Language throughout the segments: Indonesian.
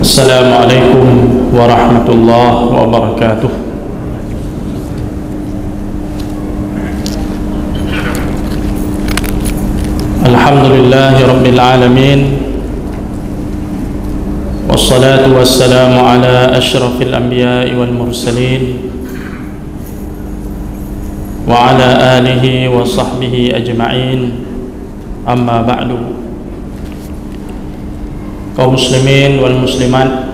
Assalamualaikum warahmatullahi wabarakatuh. Alhamdulillahi rabbil alamin, wassalatu wassalamu ala asyrafil anbiya'i wal mursalin wa ala alihi wa sahbihi ajma'in. Amma ba'du. Kaum muslimin wal muslimat,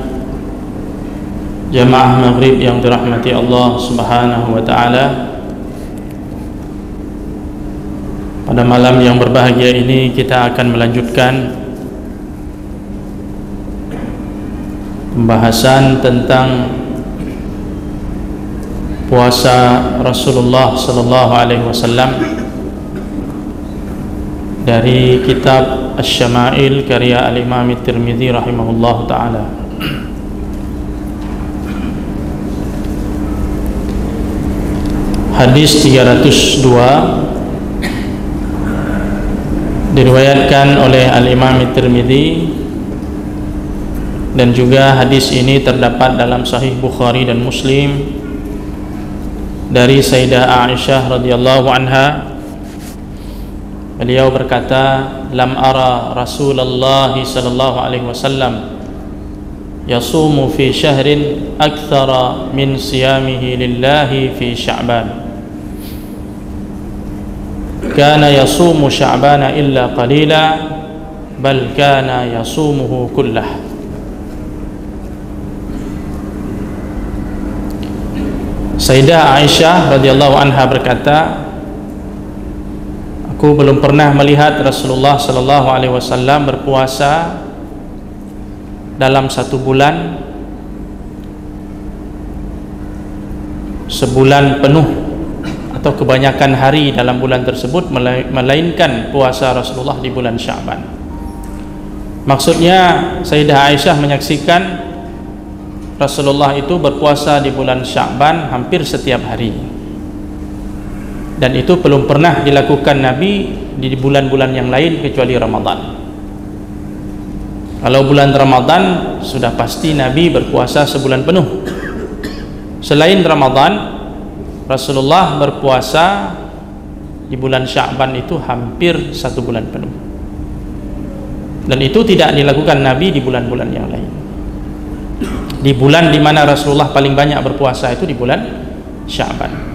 jamaah maghrib yang dirahmati Allah subhanahu wa ta'ala, pada malam yang berbahagia ini kita akan melanjutkan pembahasan tentang puasa Rasulullah sallallahu alaihi wasallam dari kitab Asy-Syama'il karya Al-Imam At-Tirmidzi rahimahullah ta'ala. Hadis 302 diriwayatkan oleh Al-Imam At-Tirmidzi, dan juga hadis ini terdapat dalam Sahih Bukhari dan Muslim dari Sayyidah Aisyah radhiyallahu anha. Beliau berkata, lam ara Rasulullah sallallahu alaihi wasallam yasumu fi syahrin akthara min siyamihi lillahi fi Sya'ban. Kana yasumu Sya'bana illa qalila, bal kana yasumuhu kullah. Sayyidah Aisyah radhiyallahu anha berkata, aku belum pernah melihat Rasulullah sallallahu alaihi wasallam berpuasa dalam satu bulan, sebulan penuh atau kebanyakan hari dalam bulan tersebut, melainkan puasa Rasulullah di bulan Sya'ban. Maksudnya Sayyidah Aisyah menyaksikan Rasulullah itu berpuasa di bulan Sya'ban hampir setiap hari, dan itu belum pernah dilakukan Nabi di bulan-bulan yang lain kecuali Ramadan. Kalau bulan Ramadan sudah pasti Nabi berpuasa sebulan penuh. Selain Ramadan, Rasulullah berpuasa di bulan Sya'ban itu hampir satu bulan penuh, dan itu tidak dilakukan Nabi di bulan-bulan yang lain. Di bulan di mana Rasulullah paling banyak berpuasa itu di bulan Sya'ban.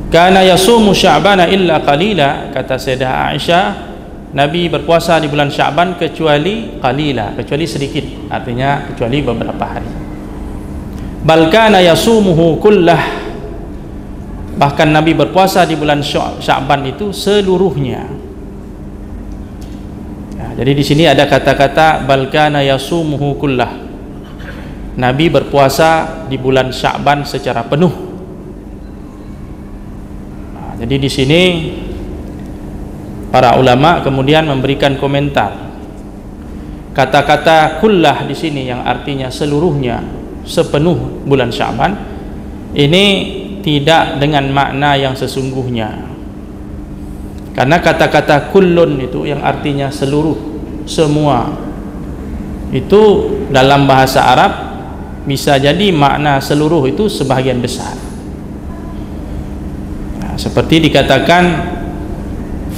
Kana yasumu Sya'bana illa qalila, kata Sayyidah Aisyah, Nabi berpuasa di bulan Sya'ban kecuali qalila, kecuali sedikit, artinya kecuali beberapa hari. Bal kana yasumuhu kullah, bahkan Nabi berpuasa di bulan Sya'ban itu seluruhnya. Ya, jadi di sini ada kata-kata bal kana yasumuhu kullah. Nabi berpuasa di bulan Sya'ban secara penuh. Jadi di sini para ulama kemudian memberikan komentar. Kata-kata kullah di sini yang artinya seluruhnya, sepenuh bulan Sya'ban, ini tidak dengan makna yang sesungguhnya. Karena kata-kata kullun itu yang artinya seluruh, semua, itu dalam bahasa Arab bisa jadi makna seluruh itu sebahagian besar. Seperti dikatakan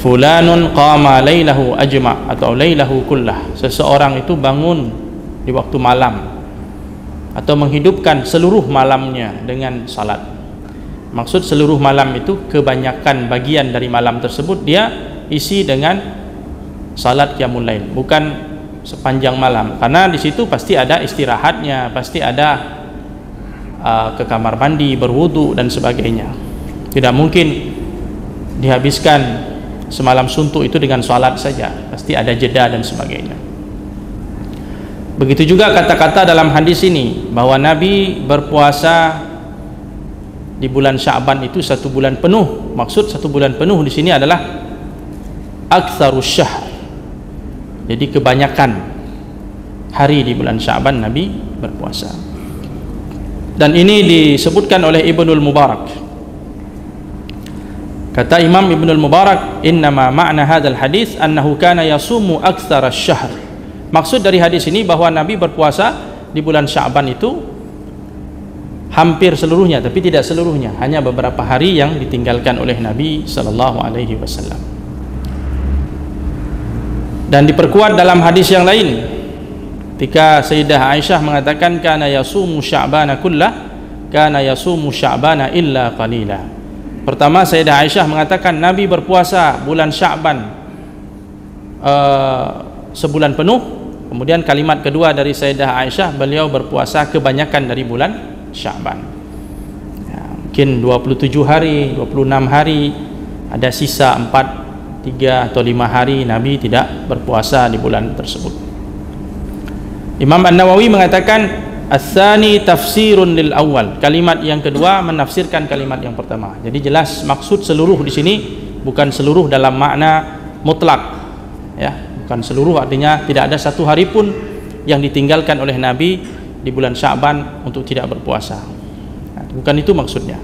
fulanun qama lailahu ajma' atau lailahu kullah, seseorang itu bangun di waktu malam atau menghidupkan seluruh malamnya dengan salat. Maksud seluruh malam itu kebanyakan bagian dari malam tersebut dia isi dengan salat qiyamul lail, bukan sepanjang malam, karena di situ pasti ada istirahatnya, pasti ada ke kamar mandi, berwudu dan sebagainya. Tidak mungkin dihabiskan semalam suntuk itu dengan salat saja, pasti ada jeda dan sebagainya. Begitu juga kata-kata dalam hadis ini bahwa Nabi berpuasa di bulan Sya'ban itu satu bulan penuh. Maksud satu bulan penuh di sini adalah aktsarus syahr. Jadi kebanyakan hari di bulan Sya'ban Nabi berpuasa. Dan ini disebutkan oleh Ibnul Mubarak. Kata Imam Ibnul Mubarak, innama ma'na hadzal hadis annahu kana yasumu aktsara asy-syahr Maksud dari hadis ini bahwa Nabi berpuasa di bulan Sya'ban itu hampir seluruhnya, tapi tidak seluruhnya, hanya beberapa hari yang ditinggalkan oleh Nabi sallallahu alaihi wasallam. Dan diperkuat dalam hadis yang lain ketika Sayyidah Aisyah mengatakan kana yasumu Sya'bana kullah, kana yasumu Sya'bana illa qalila. Pertama, Sayyidah Aisyah mengatakan Nabi berpuasa bulan Sya'ban sebulan penuh. Kemudian kalimat kedua dari Sayyidah Aisyah, beliau berpuasa kebanyakan dari bulan Sya'ban, ya, mungkin 27 hari, 26 hari, ada sisa 4, 3 atau 5 hari Nabi tidak berpuasa di bulan tersebut. Imam An-Nawawi mengatakan ats-tsani tafsirun lil awal, kalimat yang kedua menafsirkan kalimat yang pertama. Jadi jelas maksud seluruh di sini bukan seluruh dalam makna mutlak, ya, bukan seluruh artinya tidak ada satu hari pun yang ditinggalkan oleh Nabi di bulan Sya'ban untuk tidak berpuasa. Nah, bukan itu maksudnya.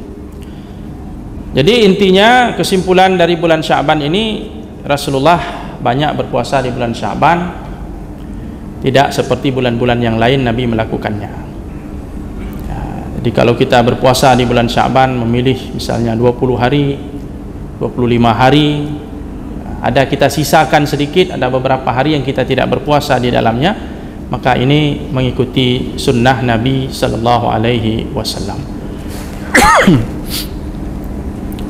Jadi intinya kesimpulan dari bulan Sya'ban ini, Rasulullah banyak berpuasa di bulan Sya'ban, tidak seperti bulan-bulan yang lain Nabi melakukannya. Nah, jadi kalau kita berpuasa di bulan Sya'ban memilih misalnya 20 hari, 25 hari, ada kita sisakan sedikit, ada beberapa hari yang kita tidak berpuasa di dalamnya, maka ini mengikuti sunnah Nabi sallallahu alaihi wasallam.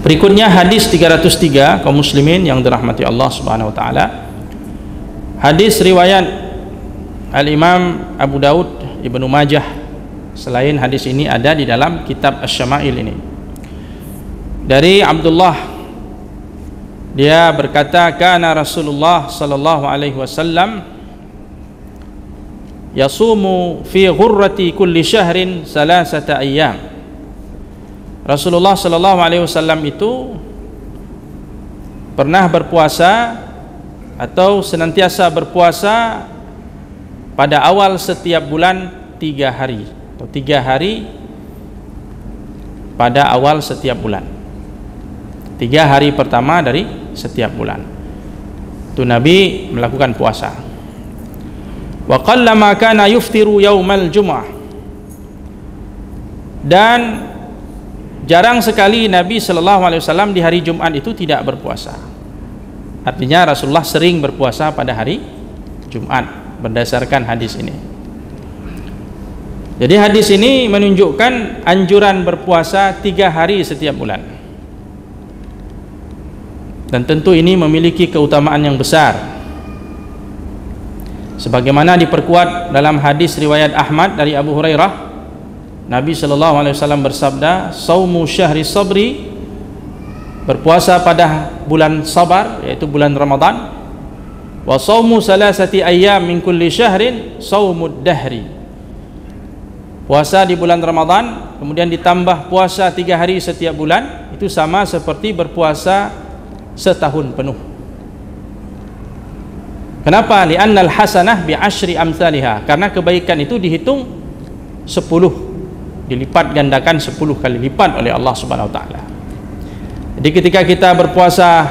Berikutnya hadis 303 kaum muslimin yang dirahmati Allah Subhanahu wa taala. Hadis riwayat Al-Imam Abu Daud, Ibnu Majah. Selain hadis ini ada di dalam kitab Asy-Syama'il ini. Dari Abdullah, dia berkata, kana Rasulullah sallallahu alaihi wasallam yasumu fi ghurrati kulli syahrin salasata ayyam. Rasulullah sallallahu alaihi wasallam itu pernah berpuasa atau senantiasa berpuasa pada awal setiap bulan 3 hari, atau 3 hari pada awal setiap bulan. 3 hari pertama dari setiap bulan itu Nabi melakukan puasa. Wa qallama kana yuftiru yaumal jum'ah, dan jarang sekali Nabi sallallahu alaihi wasallam di hari Jumat itu tidak berpuasa. Artinya Rasulullah sering berpuasa pada hari Jumat berdasarkan hadis ini. Jadi hadis ini menunjukkan anjuran berpuasa 3 hari setiap bulan. Dan tentu ini memiliki keutamaan yang besar, sebagaimana diperkuat dalam hadis riwayat Ahmad dari Abu Hurairah. Nabi sallallahu alaihi wasallam bersabda, "Shaumu syahri sabri", berpuasa pada bulan sabar yaitu bulan Ramadan, "wa shaumu salasati ayyam min kulli syahrin shaumud dahri", puasa di bulan Ramadan kemudian ditambah puasa 3 hari setiap bulan, itu sama seperti berpuasa setahun penuh. Kenapa? Li'annal hasanah bi'ashri amsalihah, karena kebaikan itu dihitung 10, dilipat gandakan 10 kali lipat oleh Allah Subhanahu wa taala. Jadi ketika kita berpuasa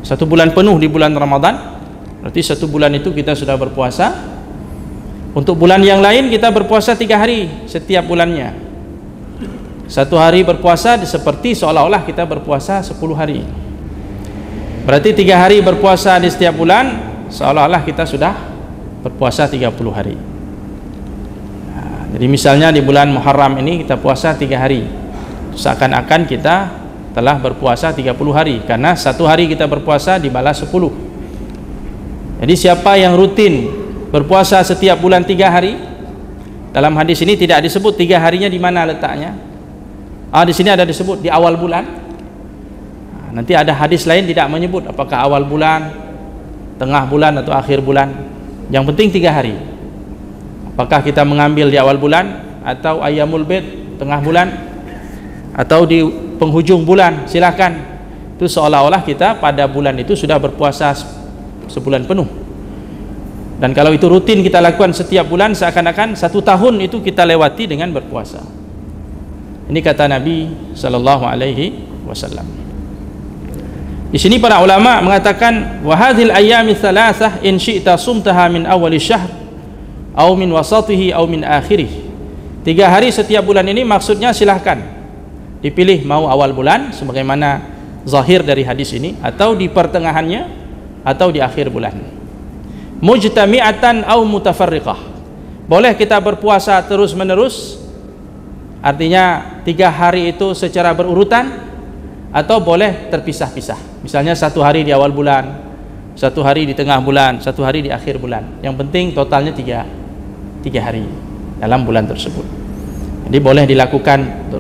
1 bulan penuh di bulan Ramadan, berarti 1 bulan itu kita sudah berpuasa. Untuk bulan yang lain kita berpuasa 3 hari setiap bulannya. 1 hari berpuasa seperti seolah-olah kita berpuasa 10 hari. Berarti 3 hari berpuasa di setiap bulan, seolah-olah kita sudah berpuasa 30 hari. Nah, jadi misalnya di bulan Muharram ini kita puasa 3 hari, seakan-akan kita telah berpuasa 30 hari, karena 1 hari kita berpuasa dibalas 10. Jadi siapa yang rutin berpuasa setiap bulan 3 hari, dalam hadis ini tidak disebut 3 harinya di mana letaknya. Di sini ada disebut di awal bulan. Nanti ada hadis lain tidak menyebut apakah awal bulan, tengah bulan atau akhir bulan. Yang penting 3 hari. Apakah kita mengambil di awal bulan, atau ayyamul bid tengah bulan, atau di penghujung bulan, silakan. Itu seolah-olah kita pada bulan itu sudah berpuasa sebulan penuh. Dan kalau itu rutin kita lakukan setiap bulan, seakan-akan 1 tahun itu kita lewati dengan berpuasa. Ini kata Nabi sallallahu alaihi wasallam. Di sini para ulama mengatakan wa hadhil ayyami thalathah in syi'ta sumtaha min awwali syahr aw min wasatihi aw min akhirih. 3 hari setiap bulan ini maksudnya silahkan dipilih mau awal bulan sebagaimana zahir dari hadis ini, atau di pertengahannya, atau di akhir bulan. Mujtami'atan aw mutafarriqah. Boleh kita berpuasa terus menerus, artinya 3 hari itu secara berurutan, atau boleh terpisah-pisah. Misalnya 1 hari di awal bulan, 1 hari di tengah bulan, 1 hari di akhir bulan. Yang penting totalnya 3 hari dalam bulan tersebut. Jadi boleh dilakukan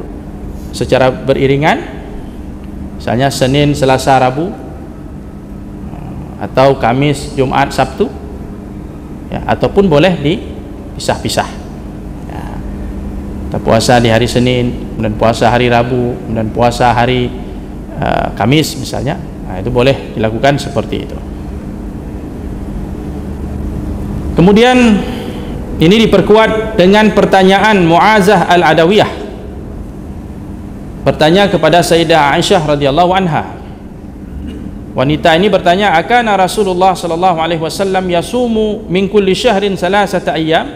secara beriringan, misalnya Senin, Selasa, Rabu, atau Kamis, Jumat, Sabtu, ya, ataupun boleh dipisah-pisah. Ya, kita puasa di hari Senin, kemudian puasa hari Rabu, kemudian puasa hari Kamis misalnya. Nah, itu boleh dilakukan seperti itu. Kemudian ini diperkuat dengan pertanyaan Mu'azah al-Adawiyah. Bertanya kepada Sayyidah Aisyah radhiyallahu anha. Wanita ini bertanya, akana Rasulullah sallallahu alaihi wasallam yasumu min kulli syahrin salasata ayyam?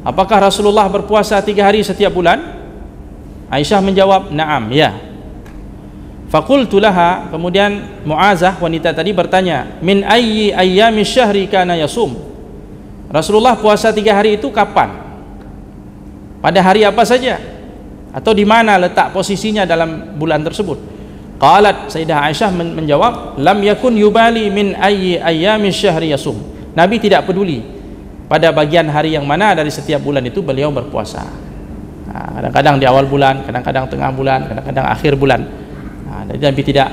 Apakah Rasulullah berpuasa 3 hari setiap bulan? Aisyah menjawab, na'am, ya. Faqultu laha, kemudian Mu'azah wanita tadi bertanya, min ayyi ayyami syahri kana yasum? Rasulullah puasa 3 hari itu kapan? Pada hari apa saja? Atau di mana letak posisinya dalam bulan tersebut? Qalat, Sayyidah Aisyah menjawab, lam yakun yubali min ayyi ayyami syahri yasum. Nabi tidak peduli pada bagian hari yang mana dari setiap bulan itu beliau berpuasa. Nah, kadang-kadang di awal bulan, kadang-kadang tengah bulan, kadang-kadang akhir bulan. Nah, jadi Nabi tidak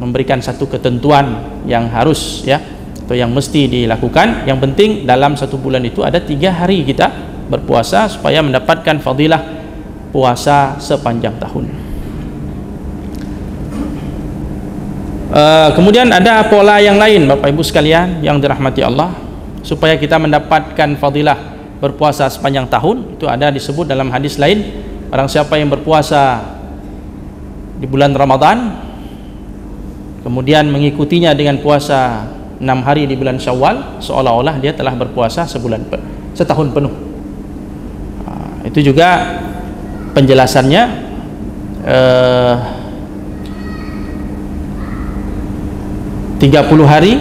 memberikan satu ketentuan yang harus, ya, atau yang mesti dilakukan. Yang penting dalam satu bulan itu ada 3 hari kita berpuasa supaya mendapatkan fadilah puasa sepanjang tahun. Kemudian ada pola yang lain Bapak Ibu sekalian yang dirahmati Allah, supaya kita mendapatkan fadilah berpuasa sepanjang tahun. Itu ada disebut dalam hadis lain, barang siapa yang berpuasa di bulan Ramadan kemudian mengikutinya dengan puasa 6 hari di bulan Syawal, seolah-olah dia telah berpuasa setahun penuh. Itu juga penjelasannya 30 hari.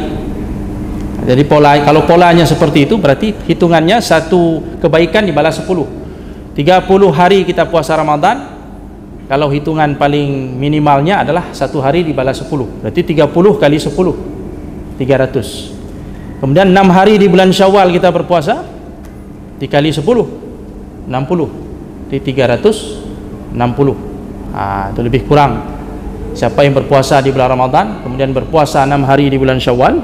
Jadi kalau polanya seperti itu, berarti hitungannya satu kebaikan dibalas 10. 30 hari kita puasa Ramadan, kalau hitungan paling minimalnya adalah 1 hari dibalas 10, berarti 30 kali 10 300. Kemudian 6 hari di bulan Syawal kita berpuasa, dikali 10 60, di 360. Itu lebih kurang. Siapa yang berpuasa di bulan Ramadan kemudian berpuasa 6 hari di bulan Syawal,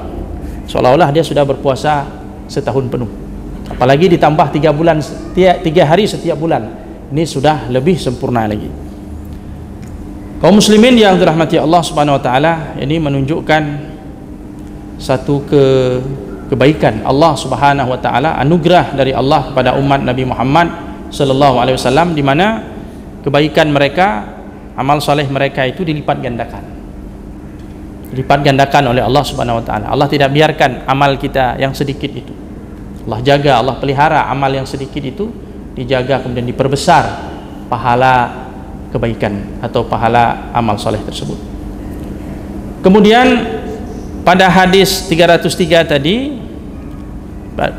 seolah-olah dia sudah berpuasa setahun penuh. Apalagi ditambah 3 hari setiap bulan, ini sudah lebih sempurna lagi. Kaum muslimin yang dirahmati Allah Subhanahu wa taala, ini menunjukkan satu kebaikan Allah Subhanahu wa taala, anugerah dari Allah kepada umat Nabi Muhammad sallallahu alaihi wasallam, di mana kebaikan mereka, amal saleh mereka itu dilipat gandakan oleh Allah Subhanahu wa taala. Allah tidak biarkan amal kita yang sedikit itu, Allah jaga, Allah pelihara amal yang sedikit itu, dijaga kemudian diperbesar pahala kebaikan atau pahala amal saleh tersebut. Kemudian pada hadis 303 tadi,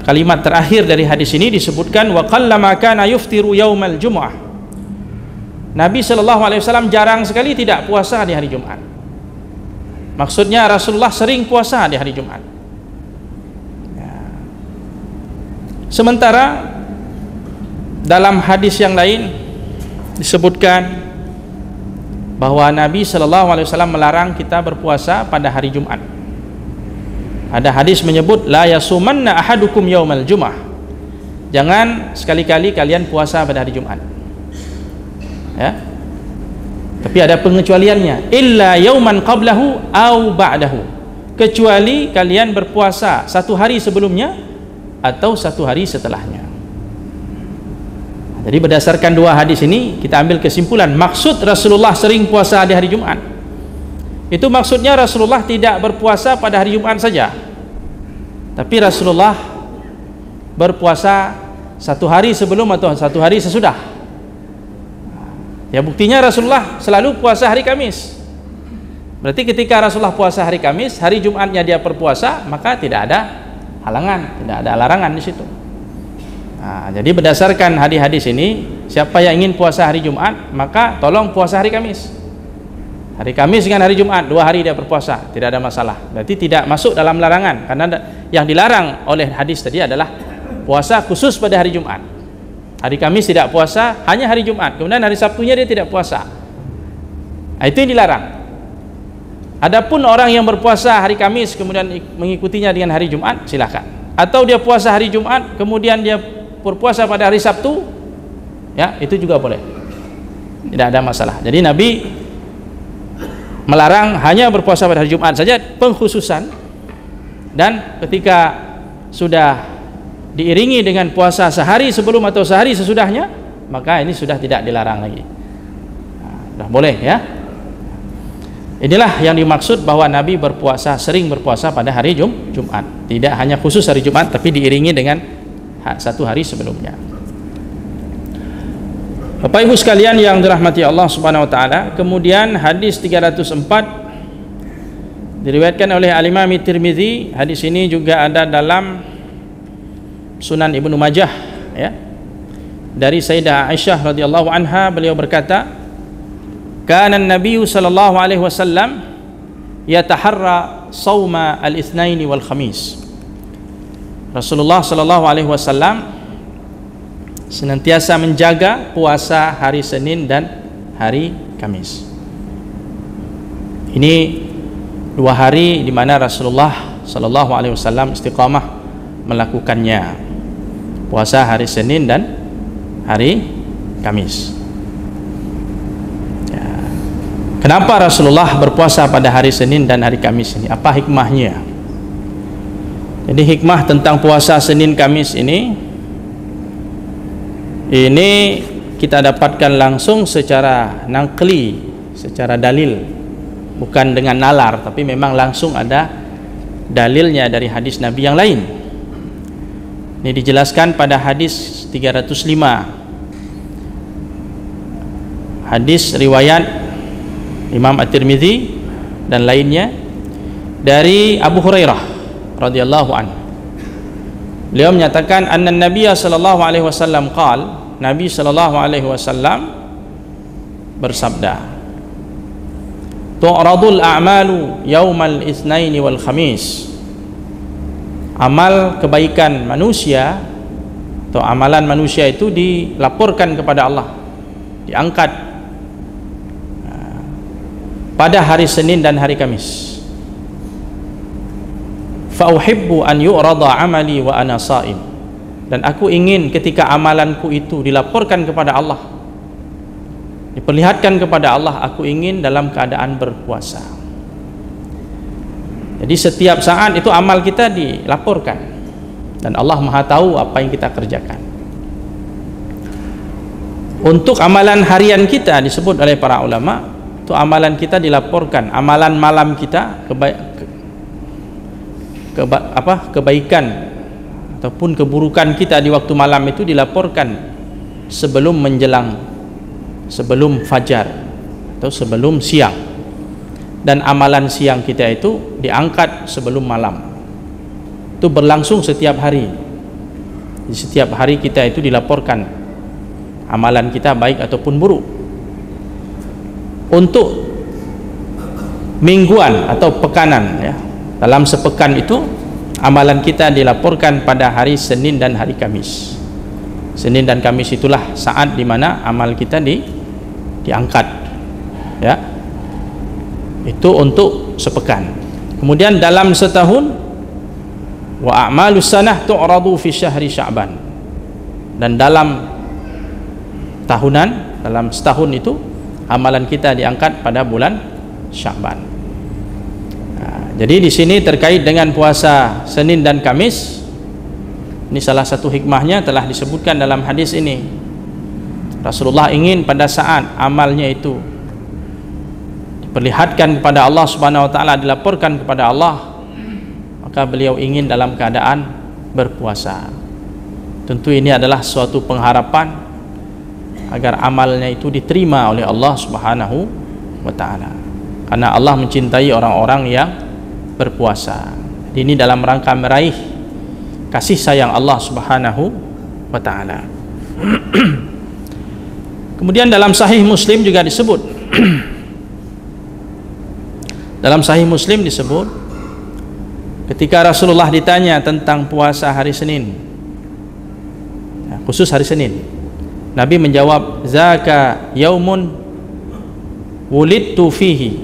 kalimat terakhir dari hadis ini disebutkan, wa qallama kana yuftiru yaumal jumu'ah. Nabi SAW jarang sekali tidak puasa di hari Jumat. Maksudnya Rasulullah sering puasa di hari Jumat. Ya. Sementara dalam hadis yang lain disebutkan bahwa Nabi SAW melarang kita berpuasa pada hari Jumat. Ada hadis menyebut, la yasumanna ahadukum yaumal jum'ah. Jangan sekali-kali kalian puasa pada hari Jumat. Ya. Tapi ada pengecualiannya, illa yauman qablahu au ba'dahu, kecuali kalian berpuasa 1 hari sebelumnya atau 1 hari setelahnya. Jadi berdasarkan 2 hadis ini kita ambil kesimpulan, maksud Rasulullah sering puasa di hari Jumat Itu maksudnya Rasulullah tidak berpuasa pada hari Jumat saja, tapi Rasulullah berpuasa satu hari sebelum atau satu hari sesudah. Ya, buktinya Rasulullah selalu puasa hari Kamis. Berarti ketika Rasulullah puasa hari Kamis, hari Jumatnya dia berpuasa, maka tidak ada halangan, tidak ada larangan di situ. Nah, jadi berdasarkan hadis-hadis ini, siapa yang ingin puasa hari Jumat, maka tolong puasa hari Kamis. Hari Kamis dengan hari Jumat, 2 hari dia berpuasa, tidak ada masalah. Berarti tidak masuk dalam larangan, karena yang dilarang oleh hadis tadi adalah puasa khusus pada hari Jumat. Hari Kamis tidak puasa, hanya hari Jumat. Kemudian hari Sabtunya dia tidak puasa. Nah, itu yang dilarang. Adapun orang yang berpuasa hari Kamis kemudian mengikutinya dengan hari Jumat, silakan. Atau dia puasa hari Jumat kemudian dia berpuasa pada hari Sabtu, ya, itu juga boleh. Tidak ada masalah. Jadi Nabi melarang hanya berpuasa pada hari Jumat saja, pengkhususan. Dan ketika sudah diiringi dengan puasa sehari sebelum atau sehari sesudahnya, maka ini sudah tidak dilarang lagi. Nah, sudah boleh, ya. Inilah yang dimaksud bahwa Nabi berpuasa, sering berpuasa pada hari Jumat. Tidak hanya khusus hari Jumat, tapi diiringi dengan satu hari sebelumnya. Bapak Ibu sekalian yang dirahmati Allah Subhanahu wa taala, kemudian hadis 304 diriwayatkan oleh Al-Imam Tirmizi. Hadis ini juga ada dalam Sunan Ibnu Majah, ya. Dari Sayyidah Aisyah radhiyallahu anha, beliau berkata, "Kana an-nabiy sallallahu alaihi wasallam yataharra shauma al-itsnain wal khamis." Rasulullah sallallahu alaihi wasallam senantiasa menjaga puasa hari Senin dan hari Kamis. Ini 2 hari di mana Rasulullah sallallahu alaihi wasallam istiqamah melakukannya. Puasa hari Senin dan hari Kamis. Ya. Kenapa Rasulullah berpuasa pada hari Senin dan hari Kamis ini? Apa hikmahnya? Jadi hikmah tentang puasa Senin Kamis ini kita dapatkan langsung secara naqli, secara dalil, bukan dengan nalar, tapi memang langsung ada dalilnya dari hadis Nabi yang lain. Ini dijelaskan pada hadis 305, hadis riwayat Imam At-Tirmizi dan lainnya dari Abu Hurairah radhiyallahu anhu. Beliau menyatakan anna Nabiya sallallahu alaihi wasallam qala, Nabi sallallahu alaihi wasallam bersabda, tu'radul a'malu yaumal itsnaini wal khamis. Amal kebaikan manusia atau amalan manusia itu dilaporkan kepada Allah, diangkat pada hari Senin dan hari Kamis. Fa uhibbu an yu'rada amali wa ana sha'im. Dan aku ingin ketika amalanku itu dilaporkan kepada Allah, diperlihatkan kepada Allah, aku ingin dalam keadaan berpuasa. Jadi setiap saat itu amal kita dilaporkan, dan Allah Maha tahu apa yang kita kerjakan. Untuk amalan harian kita disebut oleh para ulama, itu amalan kita dilaporkan, amalan malam kita, kebaikan ataupun keburukan kita di waktu malam itu dilaporkan sebelum menjelang, sebelum fajar atau sebelum siang. Dan amalan siang kita itu diangkat sebelum malam. Itu berlangsung setiap hari. Di setiap hari kita itu dilaporkan amalan kita baik ataupun buruk. Untuk mingguan atau pekanan, ya, dalam sepekan itu amalan kita dilaporkan pada hari Senin dan hari Kamis. Senin dan Kamis itulah saat di mana amal kita diangkat, ya. Itu untuk sepekan. Kemudian dalam setahun, wa a'malus sanah tu'radu fi syahri Sya'ban. Dan dalam tahunan, dalam setahun itu amalan kita diangkat pada bulan Sya'ban. Jadi di sini terkait dengan puasa Senin dan Kamis, ini salah satu hikmahnya telah disebutkan dalam hadis ini. Rasulullah ingin pada saat amalnya itu diperlihatkan kepada Allah Subhanahu wa taala, dilaporkan kepada Allah, maka beliau ingin dalam keadaan berpuasa. Tentu ini adalah suatu pengharapan agar amalnya itu diterima oleh Allah Subhanahu wa taala. Karena Allah mencintai orang-orang yang berpuasa. Ini dalam rangka meraih kasih sayang Allah Subhanahu wa taala. Kemudian dalam Sahih Muslim juga disebut dalam Sahih Muslim disebut ketika Rasulullah ditanya tentang puasa hari Senin, khusus hari Senin, Nabi menjawab, zaka yaumun wulidtu fihi,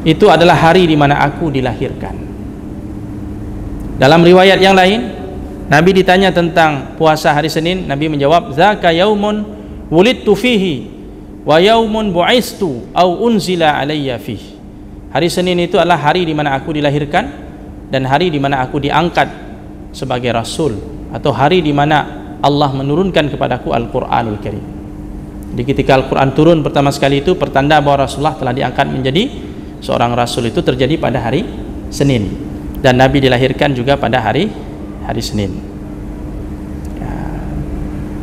itu adalah hari di mana aku dilahirkan. Dalam riwayat yang lain, Nabi ditanya tentang puasa hari Senin, Nabi menjawab, zaka yaumun wulidtu fihi wa yaumun bu'istu au unzila alayya fihi. Hari Senin itu adalah hari di mana aku dilahirkan dan hari di mana aku diangkat sebagai rasul, atau hari di mana Allah menurunkan kepadaku Al-Qur'anul Karim. Jadi ketika Al-Qur'an turun pertama sekali itu pertanda bahwa Rasulullah telah diangkat menjadi seorang rasul itu terjadi pada hari Senin, dan Nabi dilahirkan juga pada hari Senin.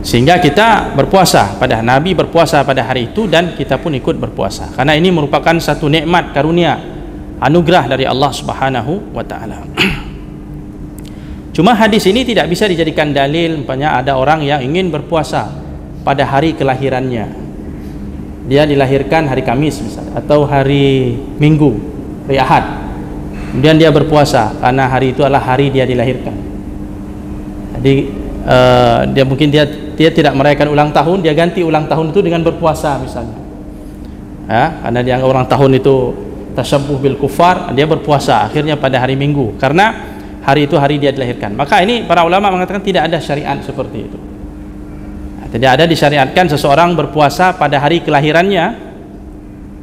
Sehingga kita berpuasa pada Nabi berpuasa pada hari itu, dan kita pun ikut berpuasa karena ini merupakan satu nikmat karunia anugerah dari Allah Subhanahu wa taala. Cuma hadis ini tidak bisa dijadikan dalil. Umpamanya ada orang yang ingin berpuasa pada hari kelahirannya, dia dilahirkan hari Kamis misalnya, atau hari Minggu, hari Ahad, kemudian dia berpuasa karena hari itu adalah hari dia dilahirkan. Jadi dia mungkin dia tidak merayakan ulang tahun, dia ganti ulang tahun itu dengan berpuasa misalnya, karena dia ulang tahun itu tasyabbuh bil kufar, dia berpuasa akhirnya pada hari Minggu karena hari itu hari dia dilahirkan. Maka ini para ulama mengatakan tidak ada syariat seperti itu. Tidak ada disyariatkan seseorang berpuasa pada hari kelahirannya.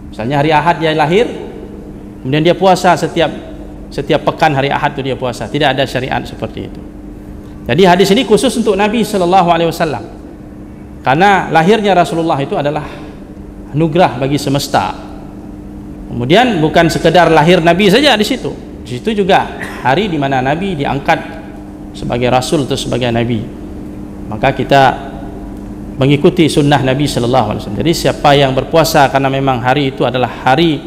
Misalnya hari Ahad dia lahir, kemudian dia puasa setiap pekan hari Ahad itu dia puasa. Tidak ada syariat seperti itu. Jadi hadis ini khusus untuk Nabi Shallallahu Alaihi Wasallam, karena lahirnya Rasulullah itu adalah anugerah bagi semesta. Kemudian bukan sekedar lahir Nabi saja di situ juga hari di mana Nabi diangkat sebagai Rasul atau sebagai Nabi. Maka kita mengikuti sunnah Nabi Shallallahu Alaihi Wasallam. Jadi siapa yang berpuasa karena memang hari itu adalah hari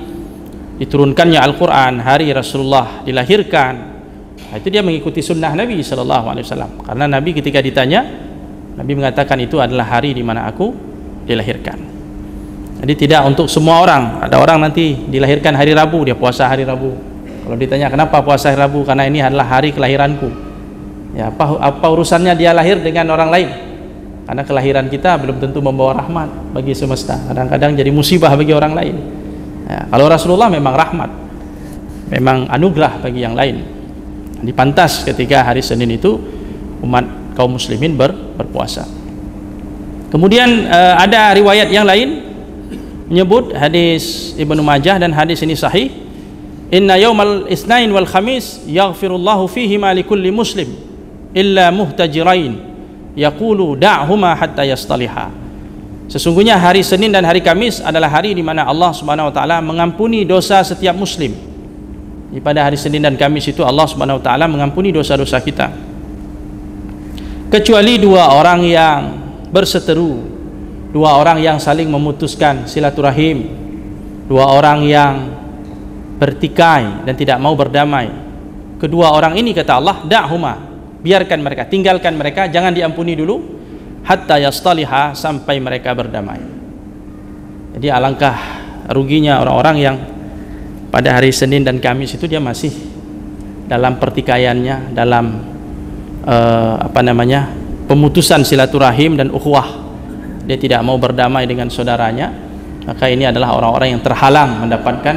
diturunkannya Al-Quran, hari Rasulullah dilahirkan, itu dia mengikuti sunnah Nabi Shallallahu Alaihi Wasallam. Karena Nabi ketika ditanya, Nabi mengatakan itu adalah hari di mana aku dilahirkan. Jadi tidak untuk semua orang. Ada orang nanti dilahirkan hari Rabu, dia puasa hari Rabu. Kalau ditanya kenapa puasa hari Rabu, karena ini adalah hari kelahiranku. Ya, apa urusannya dia lahir dengan orang lain? Karena kelahiran kita belum tentu membawa rahmat bagi semesta. Kadang-kadang jadi musibah bagi orang lain. Ya, kalau Rasulullah memang rahmat, memang anugerah bagi yang lain. Dipantas ketika hari Senin itu umat kaum muslimin berpuasa. Kemudian ada riwayat yang lain menyebut, hadis Ibnu Majah dan hadis ini sahih, inna yaumal isnain wal khamis yaghfirullahu fihi ma likulli muslim illa muhtajirain yaqulu da'huma hatta yastaliha. Sesungguhnya hari Senin dan hari Kamis adalah hari di mana Allah Subhanahu wa taala mengampuni dosa setiap muslim. Pada hari Senin dan Kamis itu Allah Subhanahu wa taala mengampuni dosa-dosa kita, kecuali dua orang yang berseteru, dua orang yang saling memutuskan silaturahim, dua orang yang bertikai dan tidak mau berdamai. Kedua orang ini kata Allah, da'huma, biarkan mereka, tinggalkan mereka, jangan diampuni dulu, hatta yastaliha, sampai mereka berdamai. Jadi alangkah ruginya orang-orang yang pada hari Senin dan Kamis itu dia masih dalam pertikaiannya, dalam pemutusan silaturahim dan ukhuwah, dia tidak mau berdamai dengan saudaranya. Maka ini adalah orang-orang yang terhalang mendapatkan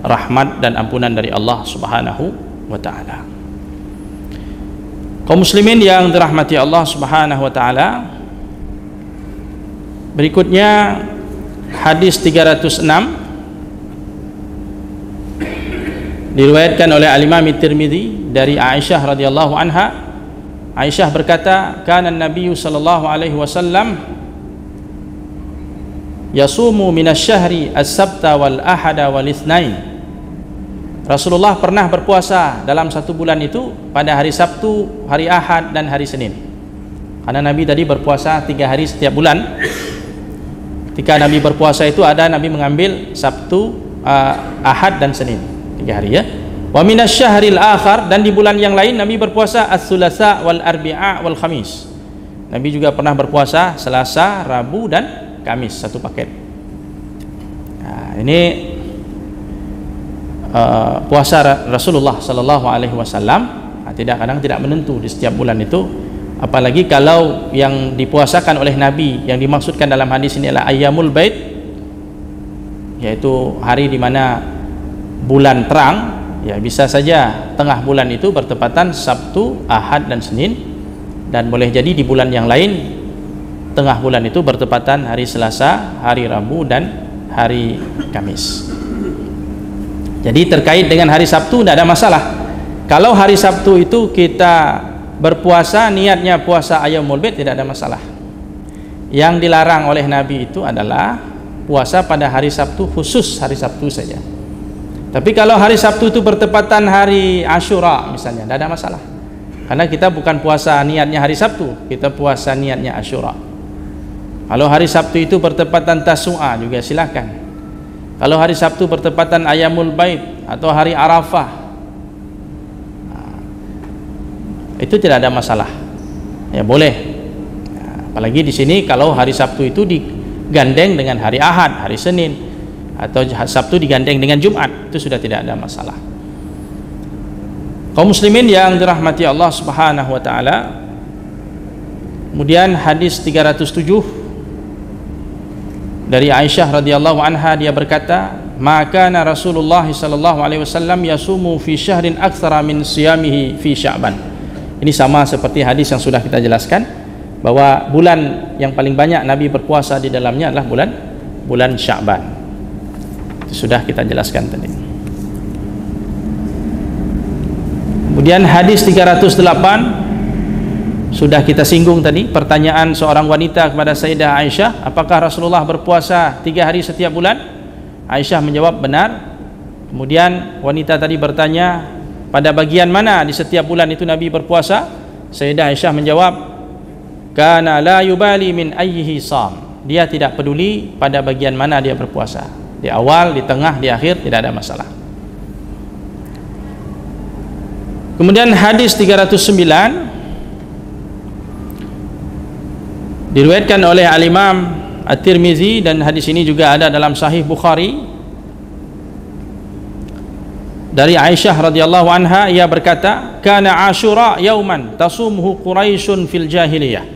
rahmat dan ampunan dari Allah Subhanahu wa taala. Kaum muslimin yang dirahmati Allah Subhanahu wa taala, berikutnya hadis 306 diriwayatkan oleh Al-Imam At-Tirmidzi dari Aisyah radhiyallahu anha. Aisyah berkata, kana Nabi sallallahu alaihi wasallam yasumu minasyahri as-sabta wal ahada wal itsnain. Rasulullah pernah berpuasa dalam satu bulan itu pada hari Sabtu, hari Ahad dan hari Senin. Karena Nabi tadi berpuasa 3 hari setiap bulan. Ketika Nabi berpuasa itu ada Nabi mengambil Sabtu, Ahad dan Senin, 3 hari ya. Wa minasyahril akhar, dan di bulan yang lain Nabi berpuasa as-sulasa wal arbi'a wal khamis. Nabi juga pernah berpuasa Selasa, Rabu dan Kamis, satu paket. Nah, ini puasa Rasulullah sallallahu alaihi wasallam kadang tidak menentu di setiap bulan itu, apalagi kalau yang dipuasakan oleh Nabi yang dimaksudkan dalam hadis ini adalah ayyamul bait, yaitu hari di mana bulan terang, ya bisa saja tengah bulan itu bertepatan Sabtu, Ahad dan Senin, dan boleh jadi di bulan yang lain tengah bulan itu bertepatan hari Selasa, hari Rabu dan hari Kamis. Jadi terkait dengan hari Sabtu tidak ada masalah. Kalau hari Sabtu itu kita berpuasa niatnya puasa Ayyamul Bait, tidak ada masalah. Yang dilarang oleh Nabi itu adalah puasa pada hari Sabtu, khusus hari Sabtu saja. Tapi kalau hari Sabtu itu bertepatan hari Asyura misalnya, tidak ada masalah. Karena kita bukan puasa niatnya hari Sabtu, kita puasa niatnya Asyura. Kalau hari Sabtu itu bertepatan Tasu'a juga silakan. Kalau hari Sabtu bertepatan Ayyamul Bait atau hari Arafah, itu tidak ada masalah, ya boleh. Apalagi di sini kalau hari Sabtu itu digandeng dengan hari Ahad, hari Senin, atau Sabtu digandeng dengan Jumat, itu sudah tidak ada masalah. Kaum muslimin yang dirahmati Allah Subhanahu wa taala. Kemudian hadis 307 dari Aisyah radhiyallahu anha, dia berkata, maka Rasulullah sallallahu alaihi wasallam yasumu fi syahrin aktsara min siyamihi fi Sya'ban. Ini sama seperti hadis yang sudah kita jelaskan, bahwa bulan yang paling banyak Nabi berpuasa di dalamnya adalah bulan Sya'ban. Itu sudah kita jelaskan tadi. Kemudian hadis 308 sudah kita singgung tadi, pertanyaan seorang wanita kepada Sayyidah Aisyah, apakah Rasulullah berpuasa 3 hari setiap bulan? Aisyah menjawab benar. Kemudian wanita tadi bertanya, pada bagian mana di setiap bulan itu Nabi berpuasa? Sayyidah Aisyah menjawab, kana la yubali min ayyihi sham. Dia tidak peduli pada bagian mana dia berpuasa, di awal, di tengah, di akhir, tidak ada masalah. Kemudian hadis 309 diriwayatkan oleh Al-Imam At-Tirmizi, dan hadis ini juga ada dalam Sahih Bukhari dari Aisyah radhiyallahu anha. Ia berkata, kana Asyura yauman tasumuhu Quraisyun fil jahiliyah.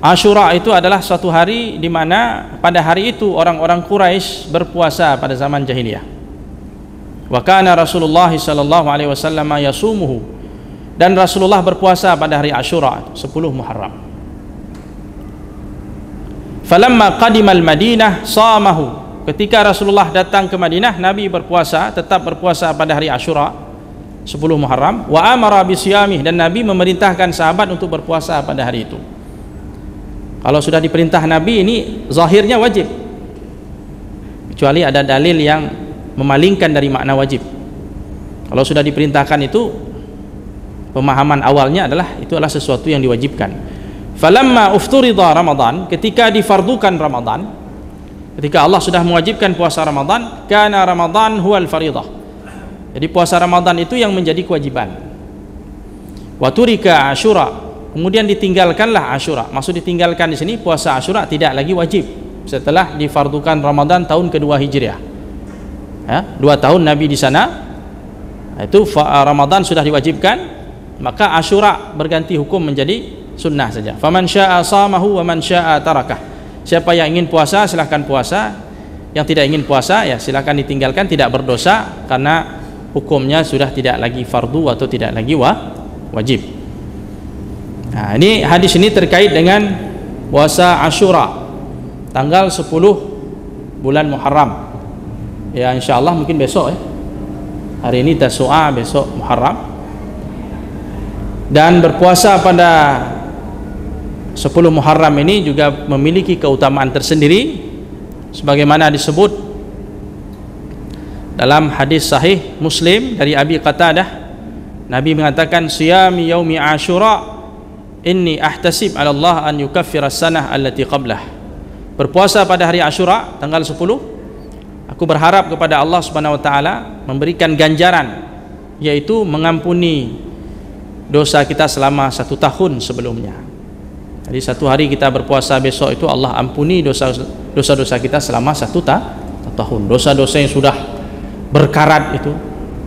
Asyura itu adalah suatu hari di mana pada hari itu orang-orang Quraisy berpuasa pada zaman jahiliyah. Wa kana Rasulullah sallallahu alaihi wasallam yasumuhu, dan Rasulullah berpuasa pada hari Asyura 10 Muharram. Falamma qadimal Madinah samahu, ketika Rasulullah datang ke Madinah, Nabi tetap berpuasa pada hari Asyura 10 Muharram. Wa amara bisyamih, dan Nabi memerintahkan sahabat untuk berpuasa pada hari itu. Kalau sudah diperintah Nabi, ini zahirnya wajib, kecuali ada dalil yang memalingkan dari makna wajib. Kalau sudah diperintahkan itu, pemahaman awalnya adalah sesuatu yang diwajibkan. Falamma ufturida Ramadan, ketika difardukan Ramadan, ketika Allah sudah mewajibkan puasa Ramadan, kana Ramadan huwal faridah. Jadi puasa Ramadan itu yang menjadi kewajiban. Wa turika Asyura, kemudian ditinggalkanlah Asyura. Maksud ditinggalkan di sini, puasa Asyura tidak lagi wajib setelah difardukan Ramadan tahun kedua Hijriah. Ya, 2 tahun Nabi di sana, itu Ramadan sudah diwajibkan, maka Asyura berganti hukum menjadi sunnah saja. Faman syaa shamahu wa man syaa tarakah. Siapa yang ingin puasa silahkan puasa, yang tidak ingin puasa ya silahkan ditinggalkan, tidak berdosa karena hukumnya sudah tidak lagi fardu atau tidak lagi wajib. Nah, ini hadis ini terkait dengan puasa Asyura tanggal 10 bulan Muharram. Ya insyaallah mungkin besok ya. Hari ini Tasu'a, besok Muharram. Dan berpuasa pada 10 Muharram ini juga memiliki keutamaan tersendiri sebagaimana disebut dalam hadis sahih Muslim dari Abi Qatadah. Nabi mengatakan, "Siyami yaumi Asyura inni ahtasib 'ala Allah an yukaffira as-sanah allati qablah." Berpuasa pada hari Asyura tanggal 10, aku berharap kepada Allah Subhanahu wa taala memberikan ganjaran, yaitu mengampuni dosa kita selama 1 tahun sebelumnya. Jadi 1 hari kita berpuasa, besok itu Allah ampuni dosa-dosa kita selama 1 tahun. Dosa-dosa yang sudah berkarat itu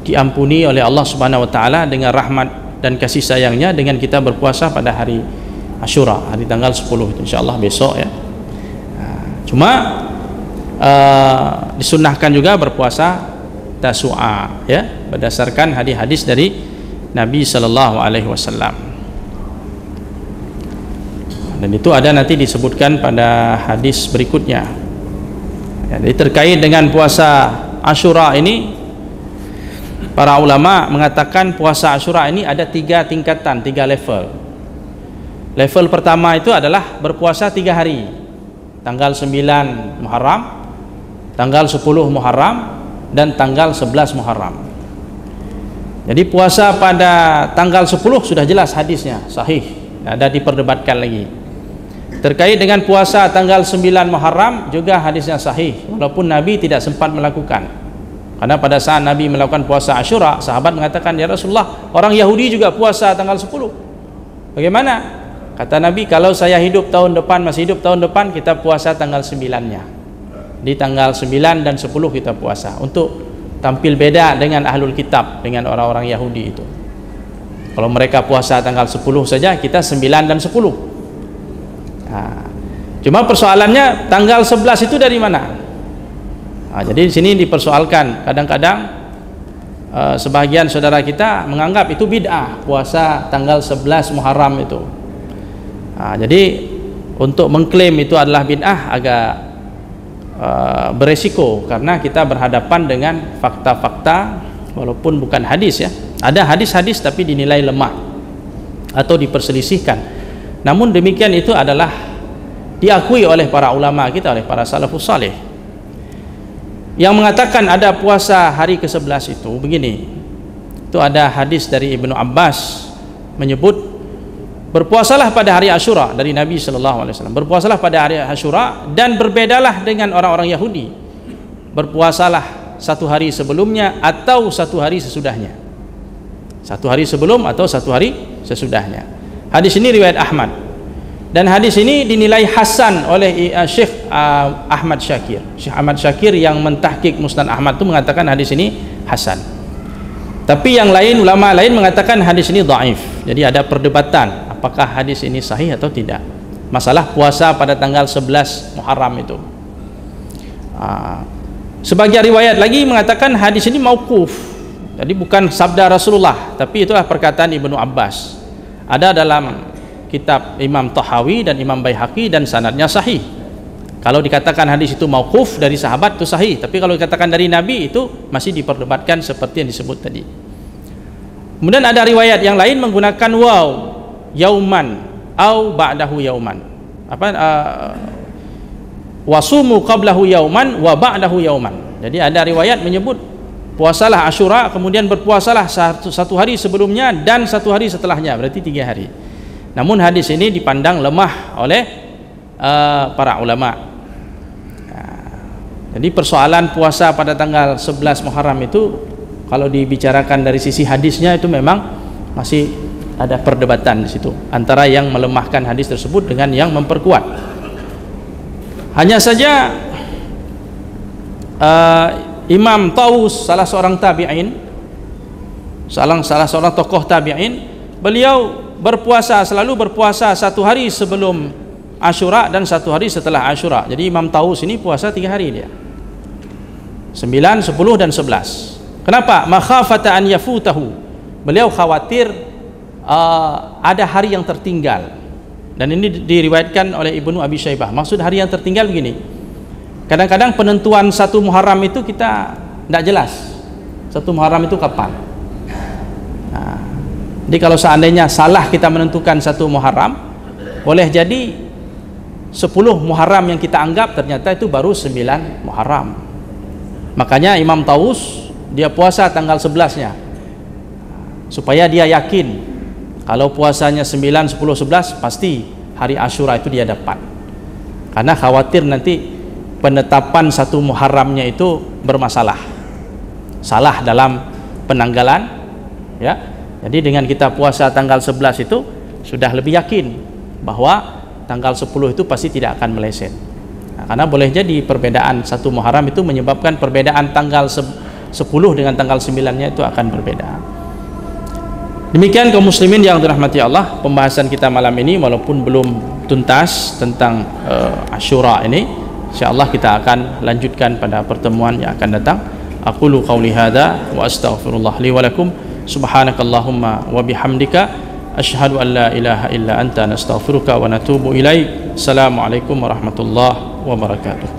diampuni oleh Allah Subhanahu wa taala dengan rahmat dan kasih sayangnya dengan kita berpuasa pada hari Asyura, hari tanggal 10 itu insyaallah besok ya. Cuma disunnahkan juga berpuasa Tasu'a ya, berdasarkan hadis-hadis dari Nabi sallallahu alaihi wasallam. Dan itu ada nanti disebutkan pada hadis berikutnya. Ya, jadi terkait dengan puasa Asyura ini, para ulama mengatakan puasa Asyura ini ada 3 tingkatan, 3 level. Level pertama itu adalah berpuasa 3 hari, tanggal 9 Muharram, tanggal 10 Muharram, dan tanggal 11 Muharram. Jadi puasa pada tanggal 10 sudah jelas hadisnya, sahih, ada diperdebatkan lagi. Terkait dengan puasa tanggal 9 Muharram juga hadisnya sahih, walaupun Nabi tidak sempat melakukan. Karena pada saat Nabi melakukan puasa Asyura, sahabat mengatakan, "Ya Rasulullah, orang Yahudi juga puasa tanggal 10. Bagaimana?" Kata Nabi, "Kalau saya hidup tahun depan, masih hidup tahun depan, kita puasa tanggal 9-nya. Di tanggal 9 dan 10 kita puasa, untuk tampil beda dengan ahlul kitab, dengan orang-orang Yahudi itu. Kalau mereka puasa tanggal 10 saja, kita 9 dan 10. Cuma persoalannya tanggal 11 itu dari mana? Jadi di sini dipersoalkan. Kadang-kadang sebagian saudara kita menganggap itu bid'ah, puasa tanggal 11 Muharram itu. Jadi untuk mengklaim itu adalah bid'ah agak beresiko, karena kita berhadapan dengan fakta-fakta walaupun bukan hadis ya. Ada hadis-hadis tapi dinilai lemah atau diperselisihkan. Namun demikian itu adalah diakui oleh para ulama kita, oleh para salafus saleh, yang mengatakan ada puasa hari ke-11 itu begini. Itu ada hadis dari Ibnu Abbas menyebut, berpuasalah pada hari Asyura dari Nabi sallallahu alaihi wasallam. Berpuasalah pada hari Asyura dan berbedalah dengan orang-orang Yahudi. Berpuasalah 1 hari sebelumnya atau 1 hari sesudahnya. 1 hari sebelum atau 1 hari sesudahnya. Hadis ini riwayat Ahmad. Dan hadis ini dinilai hasan oleh Syekh Ahmad Syakir. Syekh Ahmad Syakir yang mentahqiq Musnad Ahmad itu mengatakan hadis ini hasan. Tapi yang lain, ulama lain mengatakan hadis ini dhaif. Jadi ada perdebatan apakah hadis ini sahih atau tidak. Masalah puasa pada tanggal 11 Muharram itu. Sebagian riwayat lagi mengatakan hadis ini mauquf. Jadi bukan sabda Rasulullah, tapi itulah perkataan Ibnu Abbas. Ada dalam kitab Imam Tahawi dan Imam Baihaqi dan sanadnya sahih. Kalau dikatakan hadis itu mauquf dari sahabat itu sahih, tapi kalau dikatakan dari Nabi itu masih diperdebatkan seperti yang disebut tadi. Kemudian ada riwayat yang lain menggunakan waw, yauman au ba'dahu yauman. Wasumu qablahu yauman wa ba'dahu yauman. Jadi ada riwayat menyebut puasalah Asyura, kemudian berpuasalah satu hari sebelumnya dan 1 hari setelahnya, berarti 3 hari. Namun hadis ini dipandang lemah oleh para ulama. Jadi persoalan puasa pada tanggal 11 Muharram itu kalau dibicarakan dari sisi hadisnya itu memang masih ada perdebatan di situ antara yang melemahkan hadis tersebut dengan yang memperkuat. Hanya saja Imam Tawus, salah seorang tabi'in, salah seorang tokoh tabi'in, beliau selalu berpuasa 1 hari sebelum Asyura dan 1 hari setelah Asyura. Jadi Imam Tawus ini puasa 3 hari dia, 9, 10 dan 11. Kenapa? Makhafata an yafutahu. Beliau khawatir ada hari yang tertinggal. Dan ini diriwayatkan oleh Ibnu Abi Syaibah. Maksud hari yang tertinggal begini, kadang-kadang penentuan 1 Muharram itu kita tidak jelas 1 Muharram itu kapan. Jadi kalau seandainya salah kita menentukan 1 Muharram, boleh jadi 10 Muharram yang kita anggap ternyata itu baru 9 Muharram. Makanya Imam Tawus dia puasa tanggal 11-nya supaya dia yakin kalau puasanya 9, 10, 11 pasti hari Asyura itu dia dapat, karena khawatir nanti penetapan 1 Muharramnya itu bermasalah, salah dalam penanggalan ya. Jadi dengan kita puasa tanggal 11 itu sudah lebih yakin bahwa tanggal 10 itu pasti tidak akan meleset. Nah, karena boleh jadi perbedaan 1 Muharram itu menyebabkan perbedaan tanggal 10 dengan tanggal 9-nya itu akan berbeda. Demikian kaum muslimin yang dirahmati Allah, pembahasan kita malam ini walaupun belum tuntas tentang Asyura ini, insyaallah kita akan lanjutkan pada pertemuan yang akan datang. Aqulu qauli hadza wa astaghfirullah li wa lakum, subhanakallahumma wa bihamdika asyhadu an la ilaha illa anta nastaghfiruka wa natubu ilaik. Assalamualaikum warahmatullahi wabarakatuh.